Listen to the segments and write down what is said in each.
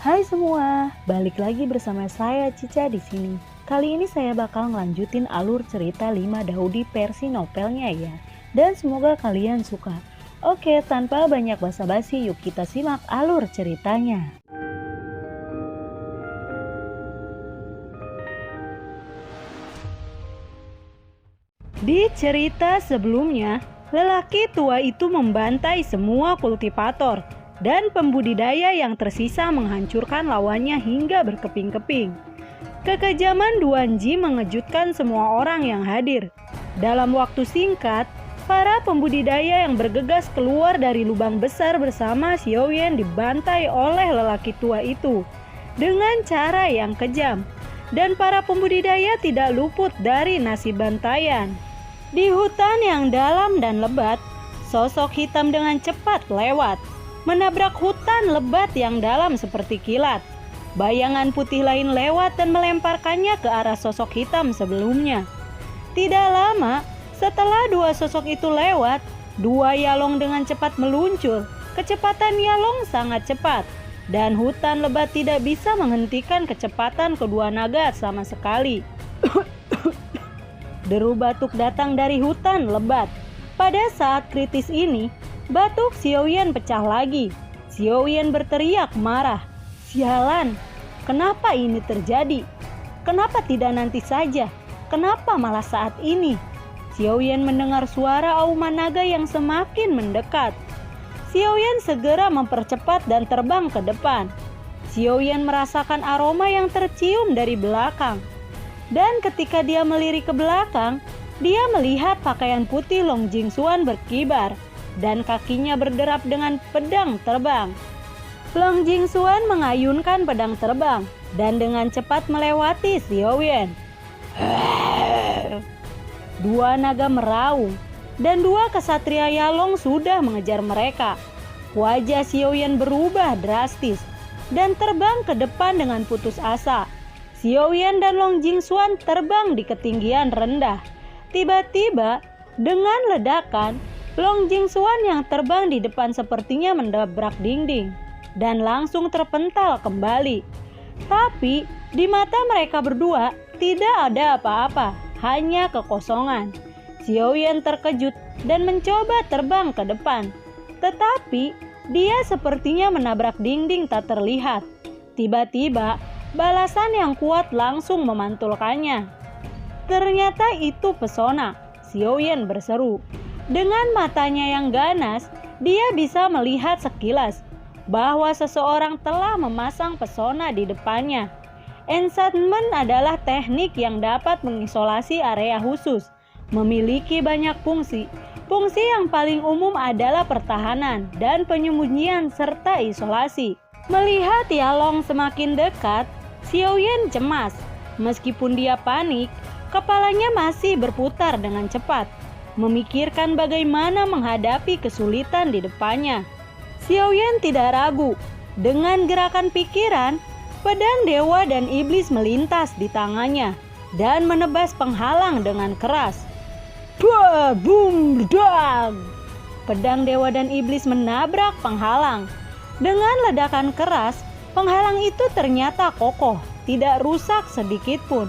Hai semua, balik lagi bersama saya Cica di sini. Kali ini saya bakal ngelanjutin alur cerita 5 Daudi versi novelnya ya. Dan semoga kalian suka. Oke, tanpa banyak basa-basi, yuk kita simak alur ceritanya. Di cerita sebelumnya, lelaki tua itu membantai semua kultivator dan pembudidaya yang tersisa menghancurkan lawannya hingga berkeping-keping. Kekejaman Duanji mengejutkan semua orang yang hadir. Dalam waktu singkat, para pembudidaya yang bergegas keluar dari lubang besar bersama Xiaoyan dibantai oleh lelaki tua itu dengan cara yang kejam, dan para pembudidaya tidak luput dari nasib bantaian. Di hutan yang dalam dan lebat, sosok hitam dengan cepat lewat, menabrak hutan lebat yang dalam seperti kilat. Bayangan putih lain lewat dan melemparkannya ke arah sosok hitam sebelumnya. Tidak lama setelah dua sosok itu lewat, dua Yalong dengan cepat meluncur. Kecepatan Yalong sangat cepat, dan hutan lebat tidak bisa menghentikan kecepatan kedua naga sama sekali. Deru batuk datang dari hutan lebat. Pada saat kritis ini, batuk Xiaoyan pecah lagi. Xiaoyan berteriak marah. Sialan, kenapa ini terjadi? Kenapa tidak nanti saja? Kenapa malah saat ini? Xiaoyan mendengar suara auman naga yang semakin mendekat. Xiaoyan segera mempercepat dan terbang ke depan. Xiaoyan merasakan aroma yang tercium dari belakang. Dan ketika dia melirik ke belakang, dia melihat pakaian putih Long Jingxuan berkibar dan kakinya berderap dengan pedang terbang. Long Jingxuan mengayunkan pedang terbang dan dengan cepat melewati Xiaoyan. Dua naga meraung dan dua kesatria Yalong sudah mengejar mereka. Wajah Xiaoyan berubah drastis dan terbang ke depan dengan putus asa. Xiaoyan dan Long Jingxuan terbang di ketinggian rendah. Tiba-tiba, dengan ledakan, Long Jingxuan yang terbang di depan sepertinya mendabrak dinding dan langsung terpental kembali. Tapi, di mata mereka berdua tidak ada apa-apa, hanya kekosongan. Xiaoyan terkejut dan mencoba terbang ke depan. Tetapi, dia sepertinya menabrak dinding tak terlihat. Tiba-tiba, balasan yang kuat langsung memantulkannya. Ternyata itu pesona, Xiaoyan berseru. Dengan matanya yang ganas, dia bisa melihat sekilas bahwa seseorang telah memasang pesona di depannya. Enchantment adalah teknik yang dapat mengisolasi area khusus, memiliki banyak fungsi. Fungsi yang paling umum adalah pertahanan dan penyembunyian serta isolasi. Melihat Yalong semakin dekat, Xiaoyan cemas. Meskipun dia panik, kepalanya masih berputar dengan cepat, memikirkan bagaimana menghadapi kesulitan di depannya. Xiaoyan tidak ragu. Dengan gerakan pikiran, pedang dewa dan iblis melintas di tangannya dan menebas penghalang dengan keras. Buah, boom, dang! Pedang dewa dan iblis menabrak penghalang. Dengan ledakan keras, penghalang itu ternyata kokoh, tidak rusak sedikit pun.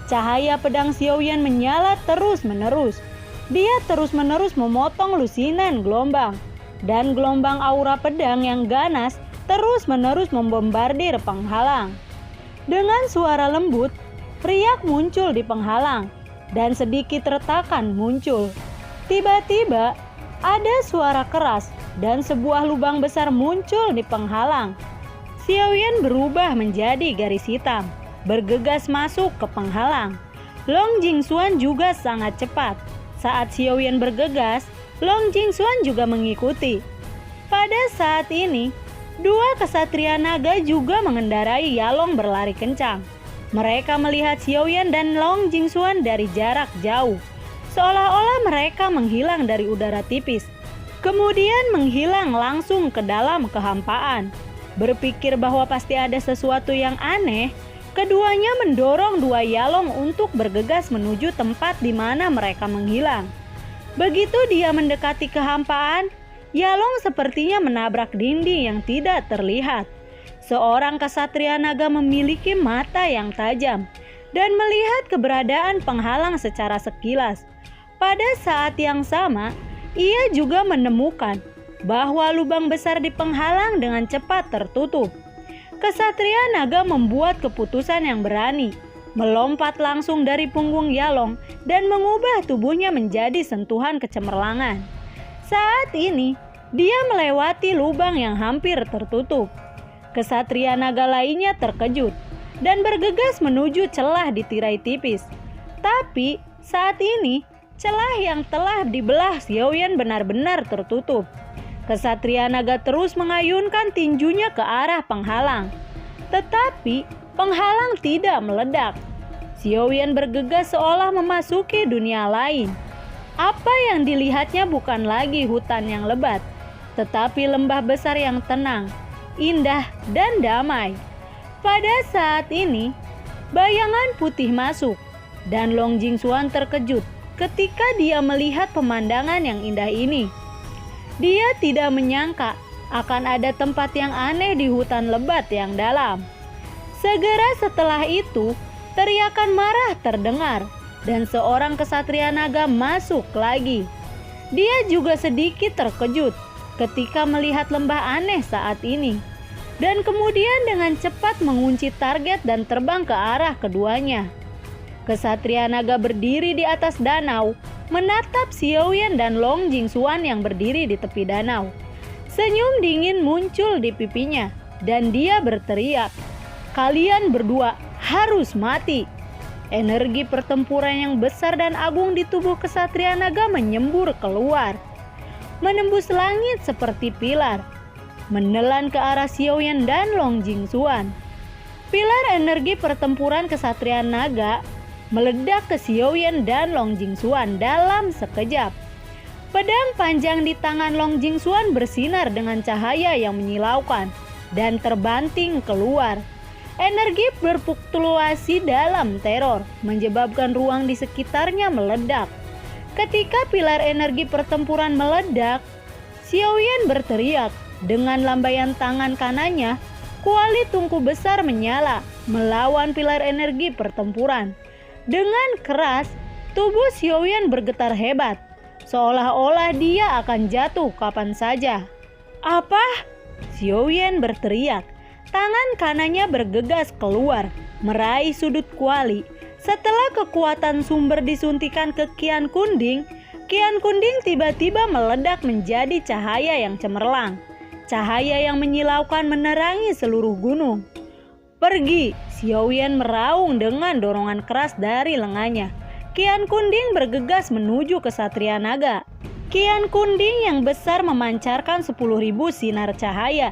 Cahaya pedang Xiaoyan menyala terus-menerus. Dia terus-menerus memotong lusinan gelombang, dan gelombang aura pedang yang ganas terus-menerus membombardir penghalang. Dengan suara lembut, riak muncul di penghalang, dan sedikit retakan muncul. Tiba-tiba, ada suara keras, dan sebuah lubang besar muncul di penghalang. Xiaoyan berubah menjadi garis hitam, bergegas masuk ke penghalang. Long Jingxuan juga sangat cepat. Saat Xiaoyan bergegas, Long Jingxuan juga mengikuti. Pada saat ini, dua kesatria naga juga mengendarai Yalong berlari kencang. Mereka melihat Xiaoyan dan Long Jingxuan dari jarak jauh, seolah-olah mereka menghilang dari udara tipis, kemudian menghilang langsung ke dalam kehampaan. Berpikir bahwa pasti ada sesuatu yang aneh, keduanya mendorong dua Yalong untuk bergegas menuju tempat di mana mereka menghilang. Begitu dia mendekati kehampaan, Yalong sepertinya menabrak dinding yang tidak terlihat. Seorang kesatria naga memiliki mata yang tajam dan melihat keberadaan penghalang secara sekilas. Pada saat yang sama, ia juga menemukan bahwa lubang besar di penghalang dengan cepat tertutup. Kesatria naga membuat keputusan yang berani, melompat langsung dari punggung Yalong dan mengubah tubuhnya menjadi sentuhan kecemerlangan. Saat ini, dia melewati lubang yang hampir tertutup. Kesatria naga lainnya terkejut dan bergegas menuju celah di tirai tipis. Tapi saat ini, celah yang telah dibelah Xiaoyan benar-benar tertutup. Kesatria naga terus mengayunkan tinjunya ke arah penghalang. Tetapi penghalang tidak meledak. Xiaoyan bergegas seolah memasuki dunia lain. Apa yang dilihatnya bukan lagi hutan yang lebat, tetapi lembah besar yang tenang, indah, dan damai. Pada saat ini, bayangan putih masuk, dan Long Jingxuan terkejut ketika dia melihat pemandangan yang indah ini. Dia tidak menyangka akan ada tempat yang aneh di hutan lebat yang dalam. Segera setelah itu, teriakan marah terdengar, dan seorang kesatria naga masuk lagi. Dia juga sedikit terkejut ketika melihat lembah aneh saat ini, dan kemudian dengan cepat mengunci target dan terbang ke arah keduanya. Kesatria naga berdiri di atas danau, menatap Xiaoyan dan Long Jingxuan yang berdiri di tepi danau. Senyum dingin muncul di pipinya, dan dia berteriak, "Kalian berdua harus mati!" Energi pertempuran yang besar dan agung di tubuh kesatria naga menyembur keluar, menembus langit seperti pilar, menelan ke arah Xiaoyan dan Long Jingxuan. Pilar energi pertempuran kesatria naga meledak ke Xiaoyan dan Long Jingxuan dalam sekejap. Pedang panjang di tangan Long Jingxuan bersinar dengan cahaya yang menyilaukan dan terbanting keluar. Energi berfluktuasi dalam teror, menyebabkan ruang di sekitarnya meledak. Ketika pilar energi pertempuran meledak, Xiaoyan berteriak. Dengan lambaian tangan kanannya, kuali tungku besar menyala, melawan pilar energi pertempuran. Dengan keras, tubuh Xiaoyan bergetar hebat, seolah-olah dia akan jatuh kapan saja. "Apa?" Xiaoyan berteriak. Tangan kanannya bergegas keluar, meraih sudut kuali. Setelah kekuatan sumber disuntikan ke Qian Kunding, Qian Kunding tiba-tiba meledak menjadi cahaya yang cemerlang. Cahaya yang menyilaukan menerangi seluruh gunung. "Pergi!" Xiaoyan meraung dengan dorongan keras dari lengannya. Qian Kunding bergegas menuju ke Satria Naga. Qian Kunding yang besar memancarkan 10.000 sinar cahaya.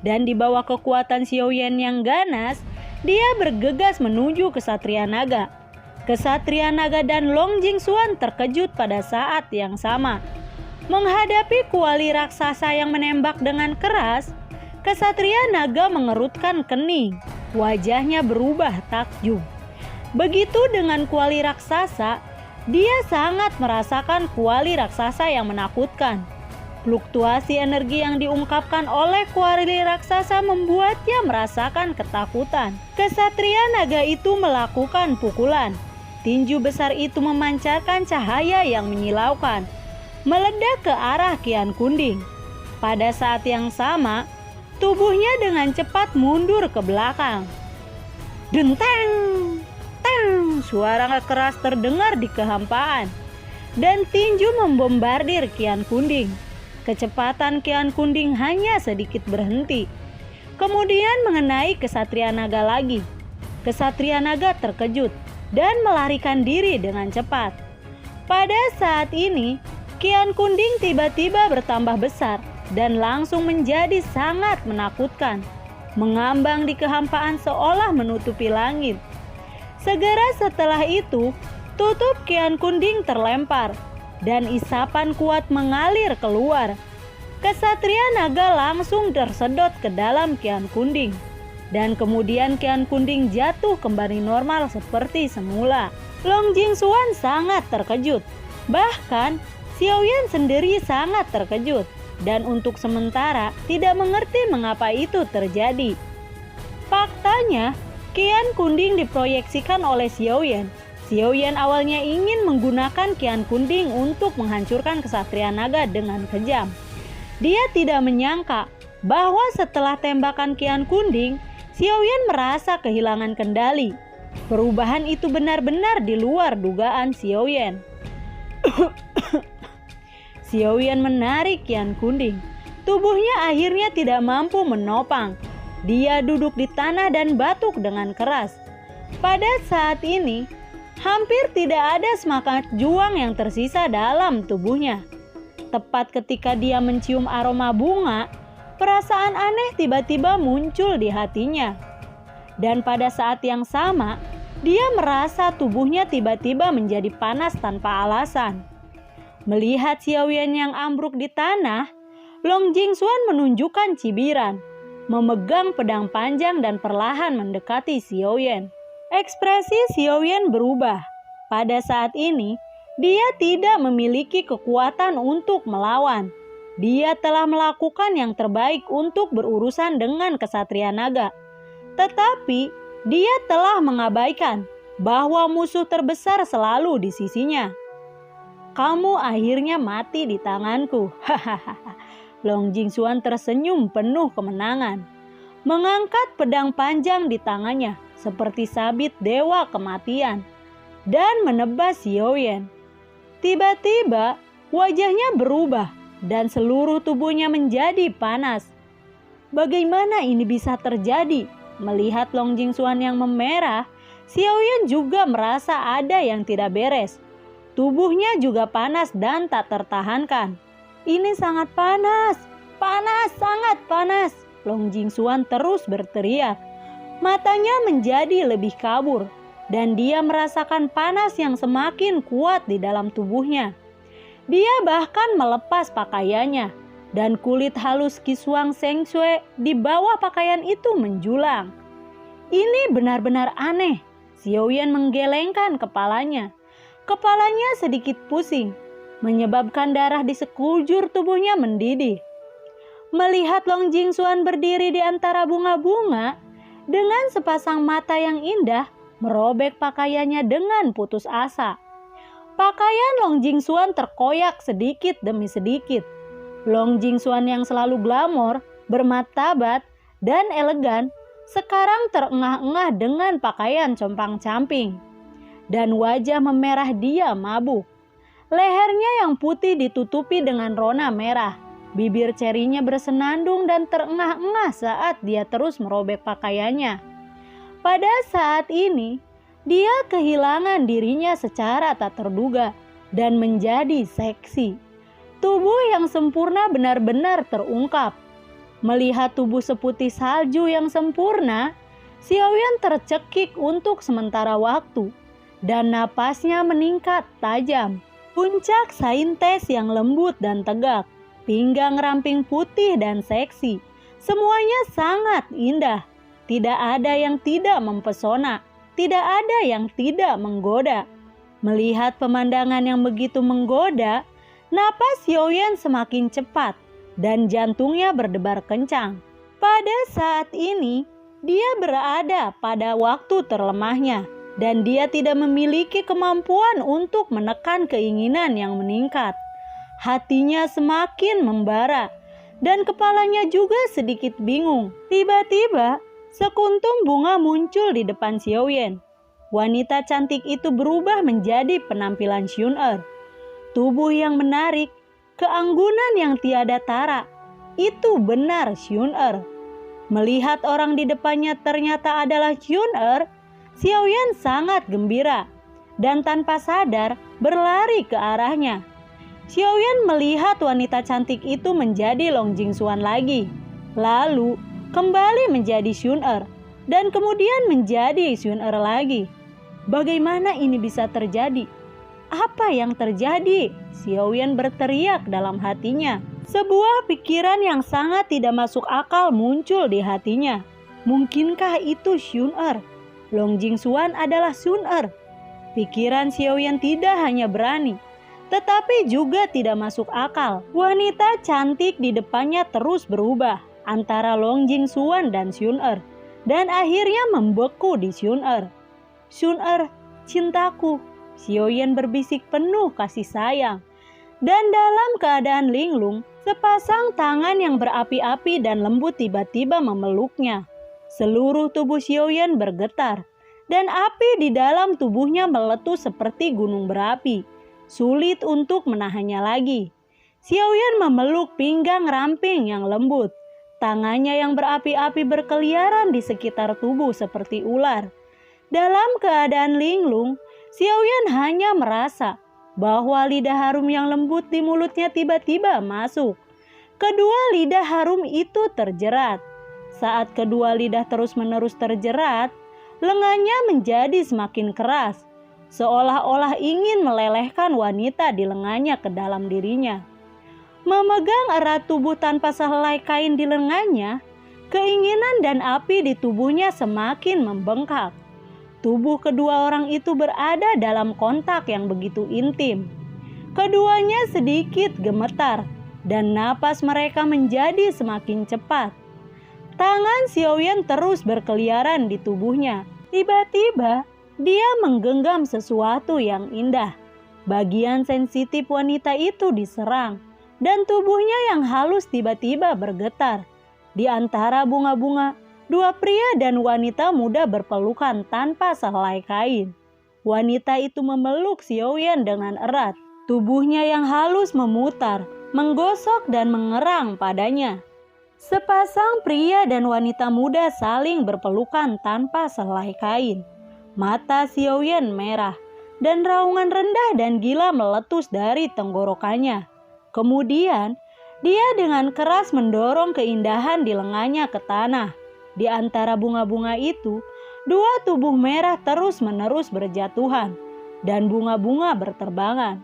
Dan di bawah kekuatan Xiaoyan yang ganas, dia bergegas menuju ke Satria Naga. Kesatria Naga dan Long Jingxuan terkejut pada saat yang sama. Menghadapi kuali raksasa yang menembak dengan keras, Kesatria Naga mengerutkan kening. Wajahnya berubah takjub. Begitu dengan kuali raksasa, dia sangat merasakan kuali raksasa yang menakutkan. Fluktuasi energi yang diungkapkan oleh kuali raksasa membuatnya merasakan ketakutan. Kesatria naga itu melakukan pukulan. Tinju besar itu memancarkan cahaya yang menyilaukan, meledak ke arah Qian Kunding. Pada saat yang sama, tubuhnya dengan cepat mundur ke belakang. Denteng! Teng! Suara keras terdengar di kehampaan, dan tinju membombardir Qian Kunding. Kecepatan Qian Kunding hanya sedikit berhenti, kemudian mengenai Kesatria Naga lagi. Kesatria Naga terkejut dan melarikan diri dengan cepat. Pada saat ini, Qian Kunding tiba-tiba bertambah besar dan langsung menjadi sangat menakutkan, mengambang di kehampaan seolah menutupi langit. Segera setelah itu, tutup Qian Kunding terlempar dan isapan kuat mengalir keluar. Kesatria naga langsung tersedot ke dalam Qian Kunding, dan kemudian Qian Kunding jatuh kembali normal seperti semula. Long Jingxuan sangat terkejut, bahkan Xiaoyan sendiri sangat terkejut, dan untuk sementara tidak mengerti mengapa itu terjadi. Katanya, Qian Kunding diproyeksikan oleh Xiaoyan. Xiaoyan awalnya ingin menggunakan Qian Kunding untuk menghancurkan kesatria naga dengan kejam. Dia tidak menyangka bahwa setelah tembakan Qian Kunding, Xiaoyan merasa kehilangan kendali. Perubahan itu benar-benar di luar dugaan Xiaoyan. Xiaoyan menarik Qian Kunding. Tubuhnya akhirnya tidak mampu menopang. Dia duduk di tanah dan batuk dengan keras. Pada saat ini, hampir tidak ada semangat juang yang tersisa dalam tubuhnya. Tepat ketika dia mencium aroma bunga, perasaan aneh tiba-tiba muncul di hatinya. Dan pada saat yang sama, dia merasa tubuhnya tiba-tiba menjadi panas tanpa alasan. Melihat Xiaoyan yang ambruk di tanah, Long Jingxuan menunjukkan cibiran, memegang pedang panjang dan perlahan mendekati Xiaoyan. Ekspresi Xiaoyan berubah. Pada saat ini, dia tidak memiliki kekuatan untuk melawan. Dia telah melakukan yang terbaik untuk berurusan dengan kesatria naga. Tetapi, dia telah mengabaikan bahwa musuh terbesar selalu di sisinya. Kamu akhirnya mati di tanganku. Hahaha. Long Jingxuan tersenyum penuh kemenangan. Mengangkat pedang panjang di tangannya seperti sabit dewa kematian dan menebas Xiaoyan. Tiba-tiba wajahnya berubah dan seluruh tubuhnya menjadi panas. Bagaimana ini bisa terjadi? Melihat Long Jingxuan yang memerah, Xiaoyan juga merasa ada yang tidak beres. Tubuhnya juga panas dan tak tertahankan. Ini sangat panas, sangat panas. Long Jingxuan terus berteriak. Matanya menjadi lebih kabur dan dia merasakan panas yang semakin kuat di dalam tubuhnya. Dia bahkan melepas pakaiannya dan kulit halus Qishuang Shengshui di bawah pakaian itu menjulang. Ini benar-benar aneh. Xiaoyan menggelengkan kepalanya. Kepalanya sedikit pusing, menyebabkan darah di sekujur tubuhnya mendidih. Melihat Long Jingxuan berdiri di antara bunga-bunga, dengan sepasang mata yang indah, merobek pakaiannya dengan putus asa. Pakaian Long Jingxuan terkoyak sedikit demi sedikit. Long Jingxuan yang selalu glamor, bermartabat, dan elegan, sekarang terengah-engah dengan pakaian compang-camping. Dan wajah memerah dia mabuk. Lehernya yang putih ditutupi dengan rona merah. Bibir cerinya bersenandung dan terengah-engah saat dia terus merobek pakaiannya. Pada saat ini, dia kehilangan dirinya secara tak terduga dan menjadi seksi. Tubuh yang sempurna benar-benar terungkap. Melihat tubuh seputih salju yang sempurna, Xiaoyan tercekik untuk sementara waktu dan napasnya meningkat tajam. Puncak saintes yang lembut dan tegak, pinggang ramping putih dan seksi, semuanya sangat indah. Tidak ada yang tidak mempesona, tidak ada yang tidak menggoda. Melihat pemandangan yang begitu menggoda, napas Xiaoyan semakin cepat dan jantungnya berdebar kencang. Pada saat ini, dia berada pada waktu terlemahnya dan dia tidak memiliki kemampuan untuk menekan keinginan yang meningkat. Hatinya semakin membara dan kepalanya juga sedikit bingung. Tiba-tiba, sekuntum bunga muncul di depan Xiaoyan. Wanita cantik itu berubah menjadi penampilan Xun Er. Tubuh yang menarik, keanggunan yang tiada tara. Itu benar Xun Er. Melihat orang di depannya ternyata adalah Xun Er, Xiaoyan sangat gembira dan tanpa sadar berlari ke arahnya. Xiaoyan melihat wanita cantik itu menjadi Long Jingxuan lagi, lalu kembali menjadi Xun Er, dan kemudian menjadi Xun Er lagi. Bagaimana ini bisa terjadi? Apa yang terjadi? Xiaoyan berteriak dalam hatinya. Sebuah pikiran yang sangat tidak masuk akal muncul di hatinya. Mungkinkah itu Xun Er? Long Jingxuan adalah Xun Er. Pikiran Xiaoyan tidak hanya berani, tetapi juga tidak masuk akal. Wanita cantik di depannya terus berubah antara Long Jingxuan dan Xun Er. dan akhirnya membeku di Sun-er. "Sun-er, cintaku," Xiaoyan berbisik penuh kasih sayang. Dan dalam keadaan linglung, sepasang tangan yang berapi-api dan lembut tiba-tiba memeluknya. Seluruh tubuh Xiaoyan bergetar, dan api di dalam tubuhnya meletus seperti gunung berapi. Sulit untuk menahannya lagi. Xiaoyan memeluk pinggang ramping yang lembut. Tangannya yang berapi-api berkeliaran di sekitar tubuh seperti ular. Dalam keadaan linglung, Xiaoyan hanya merasa bahwa lidah harum yang lembut di mulutnya tiba-tiba masuk. Kedua lidah harum itu terjerat. Saat kedua lidah terus-menerus terjerat, lengannya menjadi semakin keras, seolah-olah ingin melelehkan wanita di lengannya ke dalam dirinya. Memegang erat tubuh tanpa sehelai kain di lengannya, keinginan dan api di tubuhnya semakin membengkak. Tubuh kedua orang itu berada dalam kontak yang begitu intim. Keduanya sedikit gemetar dan napas mereka menjadi semakin cepat. Tangan Xiaoyan terus berkeliaran di tubuhnya. Tiba-tiba dia menggenggam sesuatu yang indah. Bagian sensitif wanita itu diserang dan tubuhnya yang halus tiba-tiba bergetar. Di antara bunga-bunga, dua pria dan wanita muda berpelukan tanpa sehelai kain. Wanita itu memeluk Xiaoyan dengan erat. Tubuhnya yang halus memutar, menggosok dan mengerang padanya. Sepasang pria dan wanita muda saling berpelukan tanpa sehelai kain. Mata Xiaoyan merah dan raungan rendah dan gila meletus dari tenggorokannya. Kemudian, dia dengan keras mendorong keindahan di lengannya ke tanah. Di antara bunga-bunga itu, dua tubuh merah terus-menerus berjatuhan dan bunga-bunga berterbangan.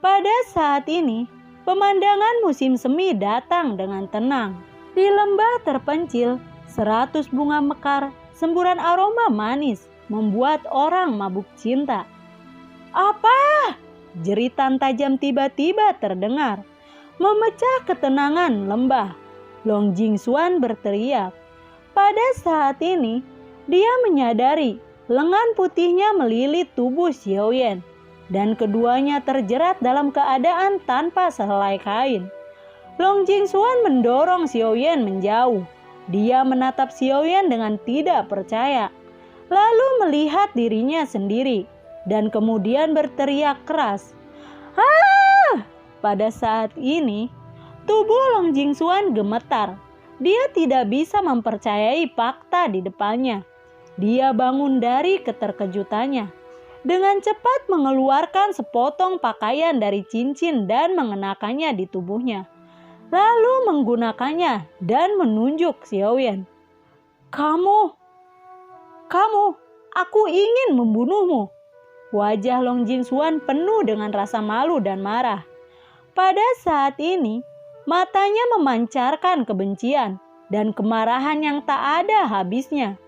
Pada saat ini, pemandangan musim semi datang dengan tenang. Di lembah terpencil, 100 bunga mekar, semburan aroma manis membuat orang mabuk cinta. "Apa?" Jeritan tajam tiba-tiba terdengar, memecah ketenangan lembah. Long Jingxuan berteriak. Pada saat ini, dia menyadari lengan putihnya melilit tubuh Xiaoyan dan keduanya terjerat dalam keadaan tanpa sehelai kain. Long Jingxuan mendorong Xiaoyan menjauh. Dia menatap Xiaoyan dengan tidak percaya, lalu melihat dirinya sendiri dan kemudian berteriak keras. "Ah!" Pada saat ini, tubuh Long Jingxuan gemetar. Dia tidak bisa mempercayai fakta di depannya. Dia bangun dari keterkejutannya. Dengan cepat mengeluarkan sepotong pakaian dari cincin dan mengenakannya di tubuhnya. Lalu menggunakannya dan menunjuk Xiaoyan. Kamu, aku ingin membunuhmu." Wajah Long Jingxuan penuh dengan rasa malu dan marah. Pada saat ini, matanya memancarkan kebencian dan kemarahan yang tak ada habisnya.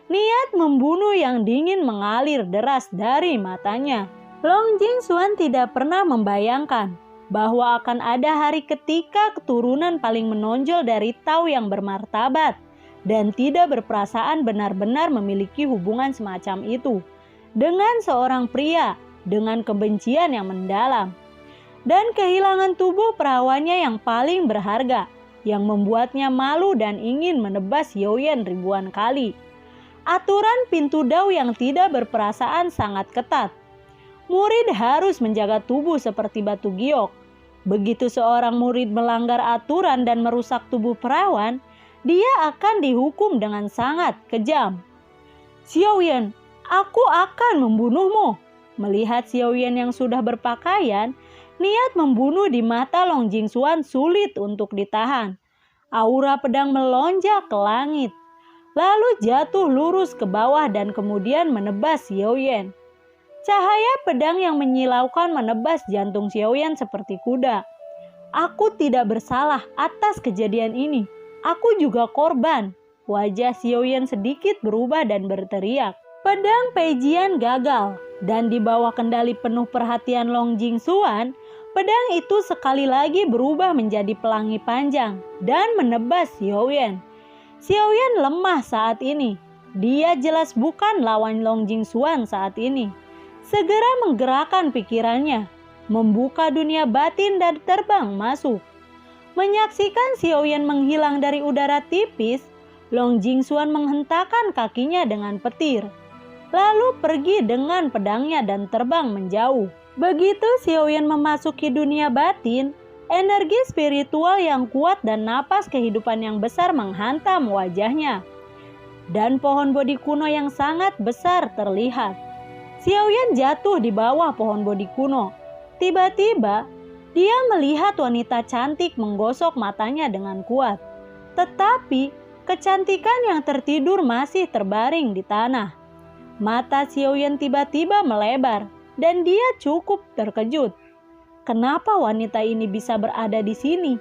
Niat membunuh yang dingin mengalir deras dari matanya. Long Jingxuan tidak pernah membayangkan bahwa akan ada hari ketika keturunan paling menonjol dari Tao yang bermartabat dan tidak berperasaan benar-benar memiliki hubungan semacam itu dengan seorang pria dengan kebencian yang mendalam. Dan kehilangan tubuh perawannya yang paling berharga, yang membuatnya malu dan ingin menebas Xiaoyan ribuan kali. Aturan pintu dao yang tidak berperasaan sangat ketat. Murid harus menjaga tubuh seperti batu giok. Begitu seorang murid melanggar aturan dan merusak tubuh perawan, dia akan dihukum dengan sangat kejam. "Xiaoyan, aku akan membunuhmu." Melihat Xiaoyan yang sudah berpakaian, niat membunuh di mata Long Jingxuan sulit untuk ditahan. Aura pedang melonjak ke langit, lalu jatuh lurus ke bawah dan kemudian menebas Xiaoyan. Cahaya pedang yang menyilaukan menebas jantung Xiaoyan seperti kuda. "Aku tidak bersalah atas kejadian ini. Aku juga korban." Wajah Xiaoyan sedikit berubah dan berteriak. Pedang Peijian gagal dan di bawah kendali penuh perhatian Long Jingxuan, pedang itu sekali lagi berubah menjadi pelangi panjang dan menebas Xiaoyan. Xiaoyan lemah saat ini. Dia jelas bukan lawan Long Jingxuan saat ini. Segera menggerakkan pikirannya, membuka dunia batin dan terbang masuk. Menyaksikan Xiaoyan menghilang dari udara tipis, Long Jingxuan menghentakkan kakinya dengan petir, lalu pergi dengan pedangnya dan terbang menjauh. Begitu Xiaoyan memasuki dunia batin, energi spiritual yang kuat dan napas kehidupan yang besar menghantam wajahnya. Dan pohon bodi kuno yang sangat besar terlihat. Xiaoyan jatuh di bawah pohon bodi kuno. Tiba-tiba, dia melihat wanita cantik menggosok matanya dengan kuat. Tetapi, kecantikan yang tertidur masih terbaring di tanah. Mata Xiaoyan tiba-tiba melebar dan dia cukup terkejut. Kenapa wanita ini bisa berada di sini?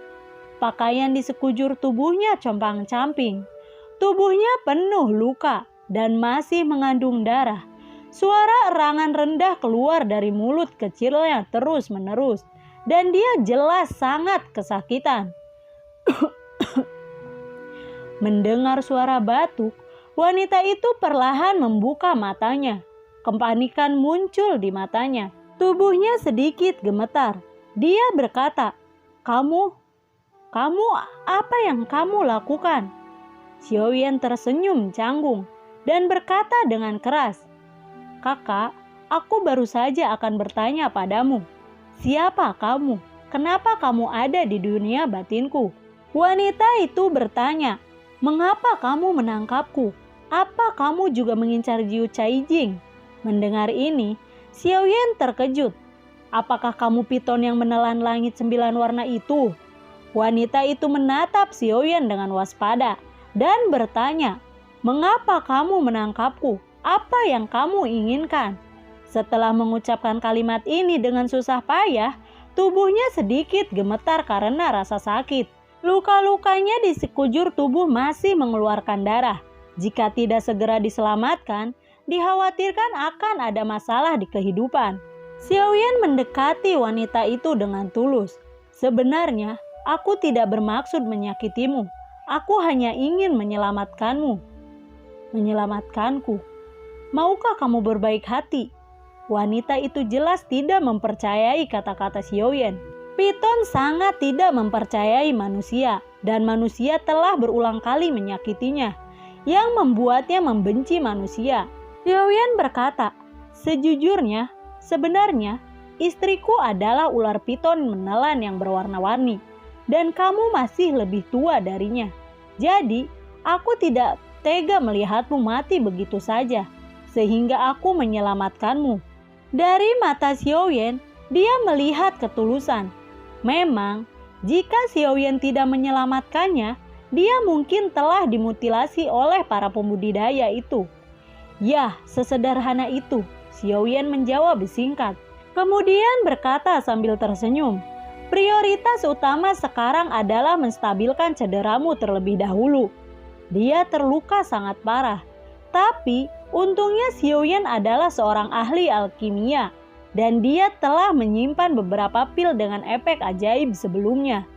Pakaian di sekujur tubuhnya compang-camping. Tubuhnya penuh luka dan masih mengandung darah. Suara erangan rendah keluar dari mulut kecilnya terus-menerus dan dia jelas sangat kesakitan. Mendengar suara batuk, wanita itu perlahan membuka matanya. Kepanikan muncul di matanya. Tubuhnya sedikit gemetar. Dia berkata, Kamu apa yang kamu lakukan?" Xiaoyan tersenyum canggung dan berkata dengan keras, "Kakak, aku baru saja akan bertanya padamu. Siapa kamu? Kenapa kamu ada di dunia batinku?" Wanita itu bertanya, "Mengapa kamu menangkapku? Apa kamu juga mengincar Jiu Caijing?" Mendengar ini, Xiaoyan terkejut. "Apakah kamu piton yang menelan langit 9 warna itu?" Wanita itu menatap Xiaoyan dengan waspada dan bertanya, "Mengapa kamu menangkapku? Apa yang kamu inginkan?" Setelah mengucapkan kalimat ini dengan susah payah, tubuhnya sedikit gemetar karena rasa sakit. Luka-lukanya di sekujur tubuh masih mengeluarkan darah. Jika tidak segera diselamatkan, dikhawatirkan akan ada masalah di kehidupan. Xiaoyan mendekati wanita itu dengan tulus. "Sebenarnya, aku tidak bermaksud menyakitimu. Aku hanya ingin menyelamatkanku. Maukah kamu berbaik hati?" Wanita itu jelas tidak mempercayai kata-kata Xiaoyan. Piton sangat tidak mempercayai manusia, dan manusia telah berulang kali menyakitinya, yang membuatnya membenci manusia. Xiaoyan berkata, "Sejujurnya, sebenarnya istriku adalah ular piton menelan yang berwarna-warni, dan kamu masih lebih tua darinya. Jadi, aku tidak tega melihatmu mati begitu saja, sehingga aku menyelamatkanmu." Dari mata Xiaoyan, dia melihat ketulusan. Memang, jika Xiaoyan tidak menyelamatkannya, dia mungkin telah dimutilasi oleh para pembudidaya itu. "Yah, sesederhana itu," Xiaoyan menjawab singkat. Kemudian berkata sambil tersenyum, "Prioritas utama sekarang adalah menstabilkan cederamu terlebih dahulu." Dia terluka sangat parah. Tapi, untungnya Xiaoyan adalah seorang ahli alkimia. Dan dia telah menyimpan beberapa pil dengan efek ajaib sebelumnya.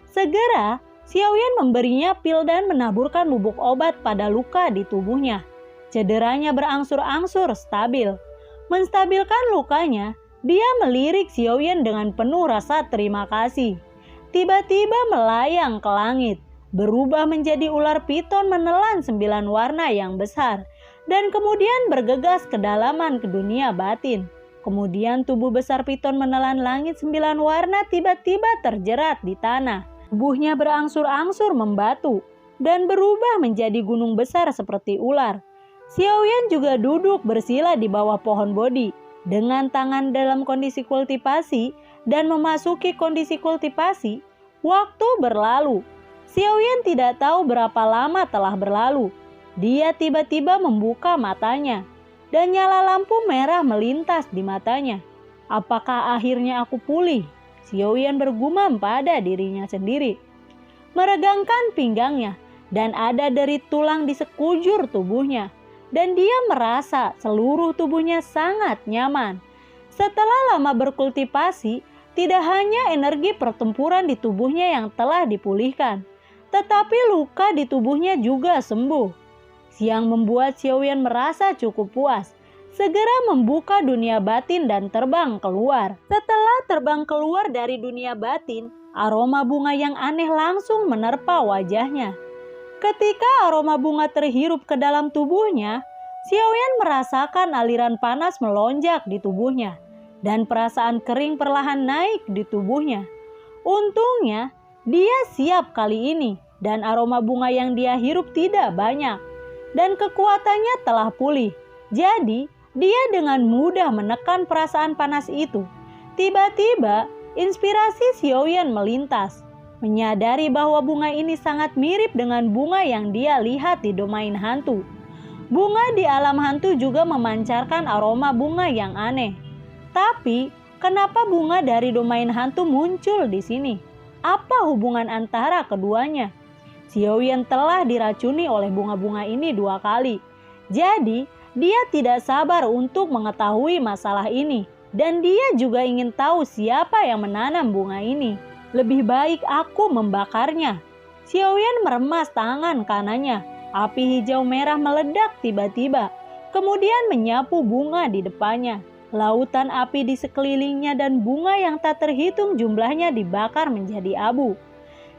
Segera, Xiaoyan memberinya pil dan menaburkan bubuk obat pada luka di tubuhnya. Cederanya berangsur-angsur stabil. Menstabilkan lukanya, dia melirik Xiaoyan dengan penuh rasa terima kasih. Tiba-tiba melayang ke langit, berubah menjadi ular piton menelan 9 warna yang besar, dan kemudian bergegas ke dunia batin. Kemudian tubuh besar piton menelan langit 9 warna tiba-tiba terjerat di tanah. Tubuhnya berangsur-angsur membatu dan berubah menjadi gunung besar seperti ular. Xiaoyan juga duduk bersila di bawah pohon bodi dengan tangan dalam kondisi kultivasi dan memasuki kondisi kultivasi. Waktu berlalu. Xiaoyan tidak tahu berapa lama telah berlalu. Dia tiba-tiba membuka matanya. Dan nyala lampu merah melintas di matanya. "Apakah akhirnya aku pulih?" Xiaoyan bergumam pada dirinya sendiri. Meregangkan pinggangnya dan ada dari tulang di sekujur tubuhnya. Dan dia merasa seluruh tubuhnya sangat nyaman. Setelah lama berkultivasi, tidak hanya energi pertempuran di tubuhnya yang telah dipulihkan, tetapi luka di tubuhnya juga sembuh. Yang membuat Xiaoyan merasa cukup puas. Segera membuka dunia batin dan terbang keluar. Setelah terbang keluar dari dunia batin, aroma bunga yang aneh langsung menerpa wajahnya. Ketika aroma bunga terhirup ke dalam tubuhnya, Xiaoyan merasakan aliran panas melonjak di tubuhnya dan perasaan kering perlahan naik di tubuhnya. Untungnya, dia siap kali ini dan aroma bunga yang dia hirup tidak banyak dan kekuatannya telah pulih. Jadi, dia dengan mudah menekan perasaan panas itu. Tiba-tiba, inspirasi Xiaoyan melintas. Menyadari bahwa bunga ini sangat mirip dengan bunga yang dia lihat di domain hantu. Bunga di alam hantu juga memancarkan aroma bunga yang aneh. Tapi, kenapa bunga dari domain hantu muncul di sini? Apa hubungan antara keduanya? Xiaoyan telah diracuni oleh bunga-bunga ini 2 kali. Jadi, dia tidak sabar untuk mengetahui masalah ini. Dan dia juga ingin tahu siapa yang menanam bunga ini. Lebih baik aku membakarnya. Xiaoyan meremas tangan kanannya. Api hijau merah meledak tiba-tiba. Kemudian menyapu bunga di depannya. Lautan api di sekelilingnya dan bunga yang tak terhitung jumlahnya dibakar menjadi abu.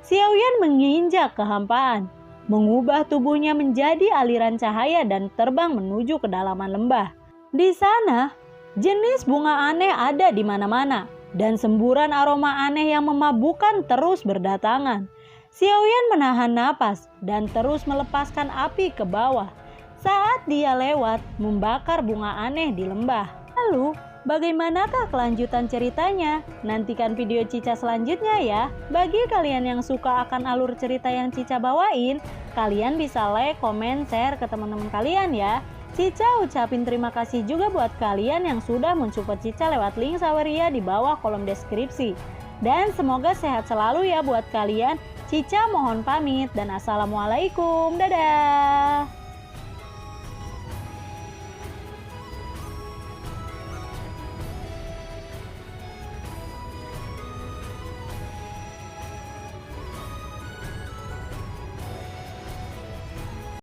Xiaoyan menginjak kehampaan, mengubah tubuhnya menjadi aliran cahaya dan terbang menuju kedalaman lembah. Di sana, jenis bunga aneh ada di mana-mana dan semburan aroma aneh yang memabukkan terus berdatangan. Xiaoyan menahan napas dan terus melepaskan api ke bawah saat dia lewat membakar bunga aneh di lembah. Lalu, bagaimanakah kelanjutan ceritanya? Nantikan video Cica selanjutnya ya. Bagi kalian yang suka akan alur cerita yang Cica bawain, kalian bisa like, komen, share ke teman-teman kalian ya. Cica ucapin terima kasih juga buat kalian yang sudah mensupport Cica lewat link Saweria di bawah kolom deskripsi. Dan semoga sehat selalu ya buat kalian. Cica mohon pamit dan assalamualaikum. Dadah.